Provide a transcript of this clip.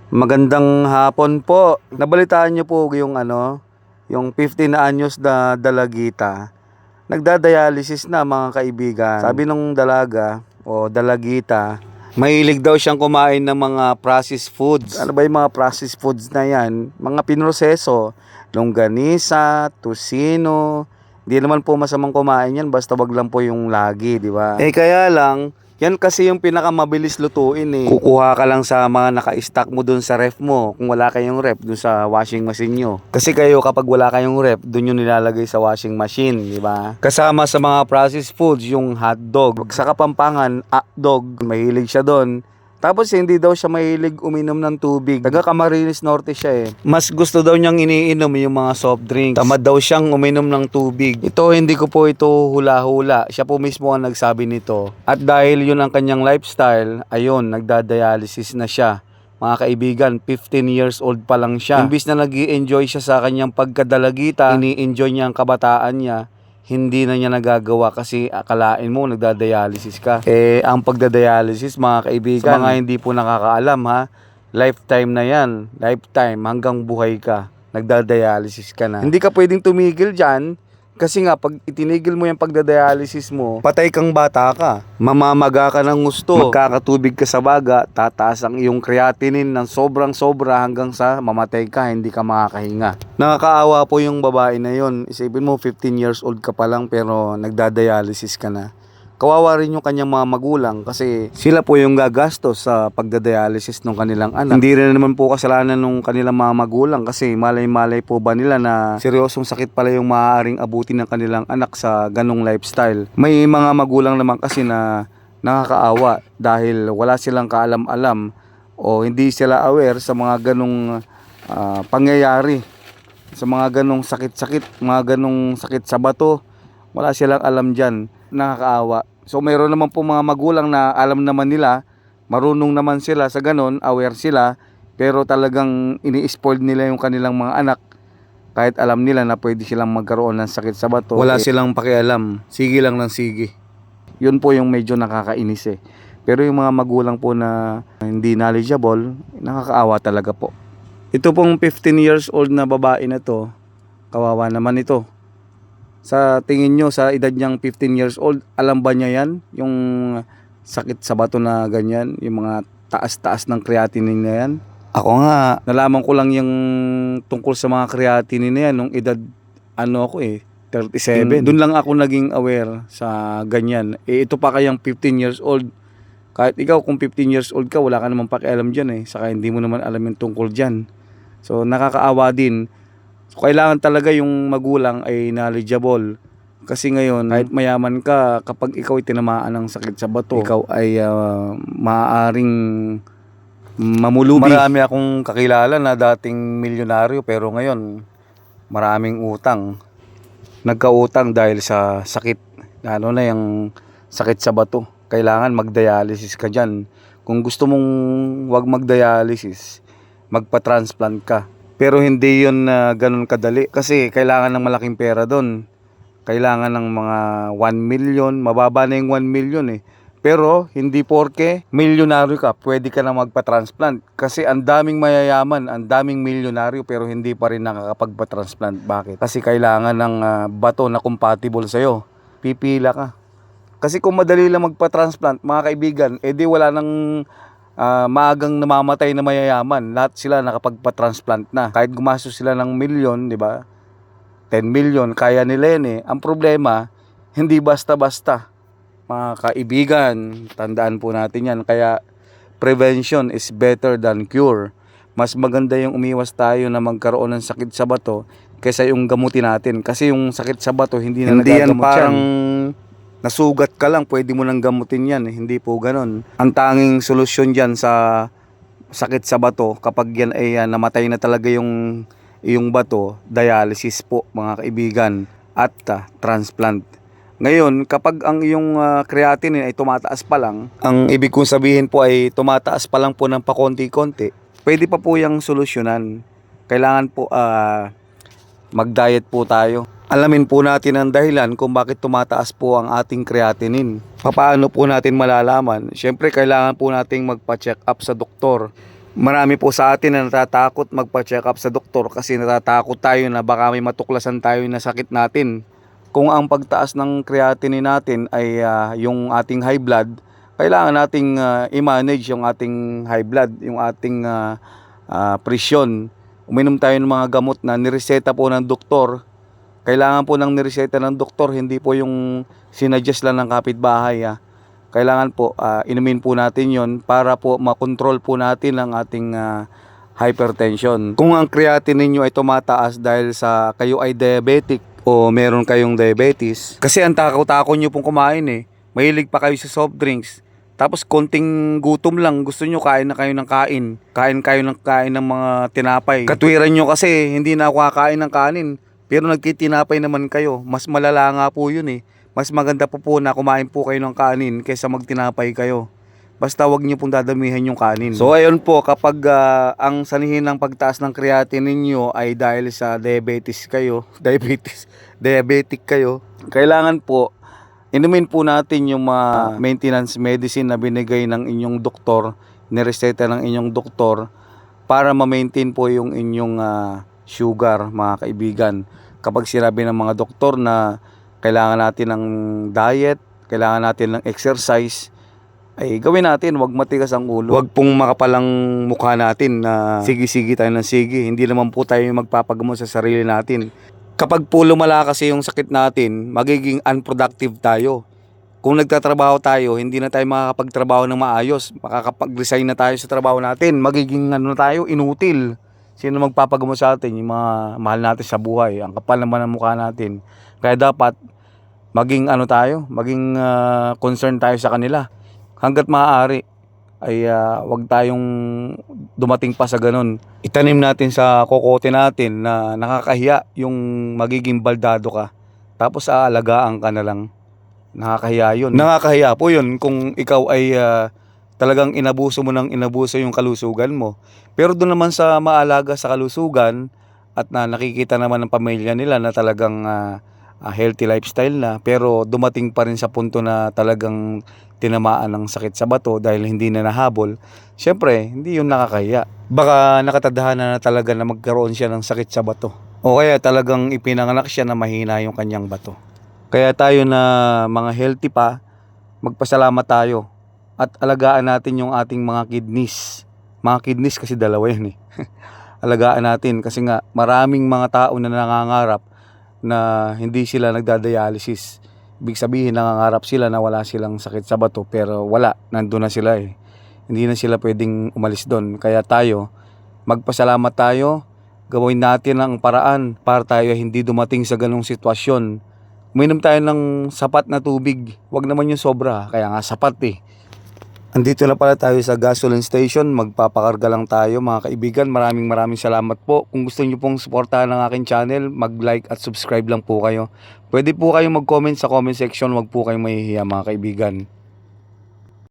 Magandang hapon po. Nabalitaan niyo po yung yung 15 na anyos na dalagita. Nagdadialysis na mga kaibigan. Sabi nung dalaga o dalagita, mahilig daw siyang kumain ng mga processed foods. Ano ba yung mga processed foods na yan? Mga pinroseso, longganisa, tocino. Hindi naman po masamang kumain yan, basta wag lang po yung lagi, di ba? Kaya lang, yan kasi yung pinakamabilis lutuin eh. Kukuha ka lang sa mga naka-stock mo dun sa ref mo. Kung wala kayong ref, dun sa washing machine nyo. Kasi kayo kapag wala kayong ref, dun yung nilalagay sa washing machine, di ba? Kasama sa mga processed foods, yung hotdog. Sa Kapampangan, hotdog, mahilig siya dun. Tapos hindi daw siya mahilig uminom ng tubig. Taga Camarines Norte siya eh. Mas gusto daw niyang iniinom yung mga soft drinks. Tamad daw siyang uminom ng tubig. Ito hindi ko po ito hula-hula. Siya po mismo ang nagsabi nito. At dahil yun ang kanyang lifestyle, ayun, nagdadialysis na siya. Mga kaibigan, 15 years old pa lang siya. Imbis na nag-i-enjoy siya sa kanyang pagkadalagita, ini-enjoy niya ang kabataan niya, hindi na niya nagagawa kasi akalain mo nagdadialysis ka. Ang pagdadialysis mga kaibigan, sa mga hindi po nakakaalam ha, lifetime na yan. Lifetime, hanggang buhay ka. Nagdadialysis ka na. Hindi ka pwedeng tumigil dyan. Kasi nga, pag itinigil mo yung pagdadialysis mo, patay kang bata ka. Mamamaga ka ng gusto. Magkakatubig ka sa baga, tataas ang iyong creatinine ng sobrang sobra hanggang sa mamatay ka, hindi ka makakahinga. Nakakaawa po yung babae na yon. Isipin mo, 15 years old ka pa lang pero nagdadialysis ka na. Kawawa rin yung kanyang mga magulang kasi sila po yung gagastos sa pagdadialysis ng kanilang anak. Hindi rin naman po kasalanan ng kanilang mga magulang kasi malay-malay po ba nila na seryosong sakit pala yung maaaring abutin ng kanilang anak sa ganong lifestyle. May mga magulang naman kasi na nakakaawa dahil wala silang kaalam-alam o hindi sila aware sa mga ganong pangyayari. Sa mga ganong sakit-sakit, mga ganong sakit sa bato, wala silang alam dyan. Nakakaawa. So mayroon naman po mga magulang na alam naman nila, marunong naman sila sa ganon, aware sila, pero talagang ini-spoiled nila yung kanilang mga anak kahit alam nila na pwede silang magkaroon ng sakit sa bato. Wala silang pakialam, sige lang ng sige. Yun po yung medyo nakakainis eh. Pero yung mga magulang po na hindi knowledgeable, nakakaawa talaga po. Ito pong 15 years old na babae na to, kawawa naman ito. Sa tingin nyo, sa edad niyang 15 years old, alam ba niya yan? Yung sakit sa bato na ganyan, yung mga taas-taas ng creatinine na yan? Ako nga, nalaman ko lang yung tungkol sa mga creatinine na yan nung edad, 37. Doon lang ako naging aware sa ganyan. Ito pa kayang 15 years old. Kahit ikaw kung 15 years old ka, wala ka naman pakialam dyan eh. Saka hindi mo naman alam yung tungkol dyan. So nakakaawa din. So, kailangan talaga yung magulang ay knowledgeable. Kasi ngayon, kahit mayaman ka, kapag ikaw ay tinamaan ng sakit sa bato, ikaw ay maaaring mamulubi. Marami akong kakilala na dating milyonaryo pero ngayon, maraming utang. Nagkautang dahil sa sakit. Lalo na yung sakit sa bato. Kailangan magdialysis ka dyan. Kung gusto mong wag magdialysis, magpa-transplant ka. Pero hindi yun ganun kadali kasi kailangan ng malaking pera doon. Kailangan ng mga 1 million, mababa na yung 1 million eh. Pero hindi porke milyonaryo ka, pwede ka na magpa-transplant. Kasi ang daming mayayaman, ang daming milyonaryo pero hindi pa rin nakakapagpa-transplant. Bakit? Kasi kailangan ng bato na compatible sa'yo. Pipila ka. Kasi kung madali lang magpa-transplant, mga kaibigan, edi wala nang maagang namamatay na mayayaman. Lahat sila nakapagpa-transplant na. Kahit gumastos sila ng milyon, di ba? 10 million, kaya nila yun eh. Ang problema, hindi basta-basta. Mga kaibigan, tandaan po natin yan. Kaya, prevention is better than cure. Mas maganda yung umiwas tayo na magkaroon ng sakit sa bato kaysa yung gamutin natin. Kasi yung sakit sa bato, hindi na nagagamot yan. Parang nasugat ka lang, pwede mo nang gamutin yan. Hindi po ganon. Ang tanging solusyon dyan sa sakit sa bato, kapag yan ay namatay na talaga yung bato, dialysis po mga kaibigan at transplant. Ngayon, kapag ang iyong creatinine ay tumataas pa lang, ang ibig kong sabihin po ay tumataas pa lang po ng pakonti-konti, pwede pa po yung solusyonan. Kailangan po mag-diet po tayo. Alamin po natin ang dahilan kung bakit tumataas po ang ating creatinine. Paano po natin malalaman? Siyempre, kailangan po nating magpa-check up sa doktor. Marami po sa atin na natatakot magpa-check up sa doktor kasi natatakot tayo na baka may matuklasan tayo na sakit natin. Kung ang pagtaas ng creatinine natin ay yung ating high blood, kailangan nating i-manage yung ating high blood, yung ating presyon. Uminom tayo ng mga gamot na nireseta po ng doktor. Kailangan po ng nireseta ng doktor, hindi po yung sinadjust lang ng kapitbahay. Kailangan po inumin po natin yon para po makontrol po natin ang ating hypertension. Kung ang creatinine nyo ay tumataas dahil sa kayo ay diabetic o meron kayong diabetes, kasi ang takot-takot nyo pong kumain mahilig pa kayo sa soft drinks, tapos konting gutom lang, gusto nyo kain na kayo ng kain, kain ng mga tinapay. Katwiran nyo kasi hindi na ako kakain ng kanin, pero nagtitinapay naman kayo. Mas malala nga po yun Mas maganda po na kumain po kayo ng kanin kaysa magtinapay kayo. Basta wag niyo pong dadamihan yung kanin. So ayun po, kapag ang sanhin ng pagtaas ng creatinine niyo ay dahil sa diabetic kayo, kailangan po inumin po natin yung maintenance medicine na binigay ng inyong doktor, nireseta ng inyong doktor para ma-maintain po yung inyong sugar, mga kaibigan. Kapag sinabi ng mga doktor na kailangan natin ng diet, kailangan natin ng exercise, ay gawin natin, wag matigas ang ulo. Wag pong makapalang mukha natin na sige-sige tayo ng sige. Hindi naman po tayo magpapagamot sa sarili natin. Kapag po lumala kasi yung sakit natin, magiging unproductive tayo. Kung nagtatrabaho tayo, hindi na tayo makakapagtrabaho ng maayos. Makakapag-resign na tayo sa trabaho natin. Magiging tayo, inutil. Sino magpapagamot sa atin? Yung mga mahal natin sa buhay. Ang kapal naman ng mukha natin. Kaya dapat maging maging concern tayo sa kanila. Hanggat maaari ay wag tayong dumating pa sa ganun. Itanim natin sa kokote natin na nakakahiya yung magiging baldado ka. Tapos aalagaan ka na lang. Nakakahiya yun. Nakakahiya po yun kung ikaw ay talagang inabuso yung kalusugan mo. Pero doon naman sa maalaga sa kalusugan at nakikita naman ng pamilya nila na talagang healthy lifestyle na, pero dumating pa rin sa punto na talagang tinamaan ng sakit sa bato dahil hindi na nahabol, syempre hindi yun nakakahiya. Baka nakatadhana na talaga na magkaroon siya ng sakit sa bato, o kaya talagang ipinanganak siya na mahina yung kanyang bato. Kaya tayo na mga healthy pa, magpasalamat tayo at alagaan natin yung ating mga kidneys. Mga kidneys kasi dalawa yan alagaan natin kasi nga maraming mga tao na nangangarap na hindi sila nagdadialysis. Ibig sabihin nangangarap sila na wala silang sakit sa bato, pero wala, nandun na sila Hindi na sila pwedeng umalis doon. Kaya tayo, magpasalamat tayo, gawin natin ang paraan para tayo hindi dumating sa ganung sitwasyon. Uminom tayo ng sapat na tubig, wag naman yung sobra, kaya nga sapat Andito na pala tayo sa gasoline station, magpapakarga lang tayo mga kaibigan. Maraming salamat po. Kung gusto niyo pong suportahan ang aking channel, mag-like at subscribe lang po kayo. Pwede po kayong mag-comment sa comment section, wag po kayong mahihiya mga kaibigan.